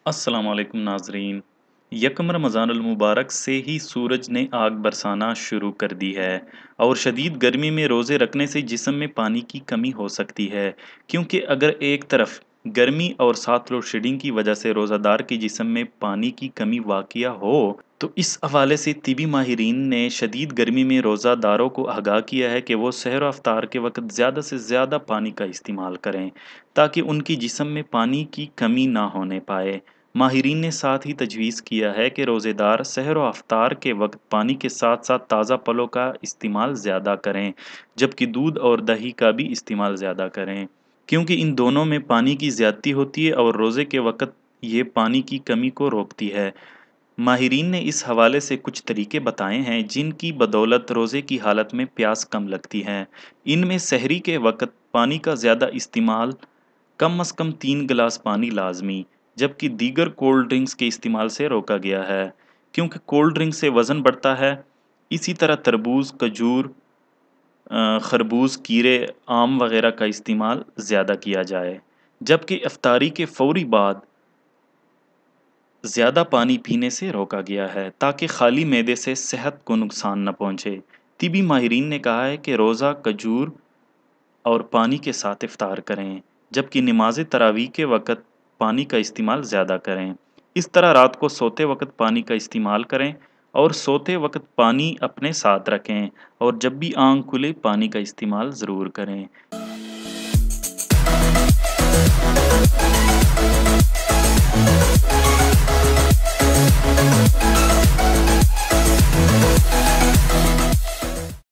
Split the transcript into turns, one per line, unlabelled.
अस्सलाम वालेकुम नाजरीन। यकम रमज़ान मुबारक से ही सूरज ने आग बरसाना शुरू कर दी है और शदीद गर्मी में रोज़े रखने से जिस्म में पानी की कमी हो सकती है, क्योंकि अगर एक तरफ गर्मी और साथ लोड शेडिंग की वजह से रोज़ादार के जिस्म में पानी की कमी वाक़िया हो, तो इस हवाले से तिबी माहिरीन ने शदीद गर्मी में रोज़ादारों को आगाह किया है कि वो सहर व अफ्तार के वक़्त ज़्यादा से ज़्यादा पानी का इस्तेमाल करें, ताकि उनकी जिस्म में पानी की कमी ना होने पाए। माहिरीन ने साथ ही तजवीज़ किया है कि रोज़ेदार सहर व अफ्तार के वक्त पानी के साथ साथ ताज़ा फलों का इस्तेमाल ज़्यादा करें, जबकि दूध और दही का भी इस्तेमाल ज़्यादा करें, क्योंकि इन दोनों में पानी की ज़्यादती होती है और रोज़े के वक्त ये पानी की कमी को रोकती है। माहिरीन ने इस हवाले से कुछ तरीके बताए हैं जिनकी बदौलत रोज़े की हालत में प्यास कम लगती है। इनमें सहरी के वक्त पानी का ज़्यादा इस्तेमाल, कम अज़ कम 3 गिलास पानी लाज़मी, जबकि दीगर कोल्ड ड्रिंक्स के इस्तेमाल से रोका गया है, क्योंकि कोल्ड ड्रिंक से वज़न बढ़ता है। इसी तरह तरबूज, खजूर, खरबूज, कीरे, आम वगैरह का इस्तेमाल ज़्यादा किया जाए, जबकि इफ्तारी के फ़ौरी बाद ज़्यादा पानी पीने से रोका गया है, ताकि खाली मैदे से सेहत को नुकसान न पहुँचे। तिबी माहिरीन ने कहा है कि रोज़ा खजूर और पानी के साथ इफ्तार करें, जबकि नमाज तरावीह के वक़्त पानी का इस्तेमाल ज़्यादा करें। इस तरह रात को सोते वक़्त पानी का इस्तेमाल करें और सोते वक़्त पानी अपने साथ रखें, और जब भी आँख खुले पानी का इस्तेमाल ज़रूर करें।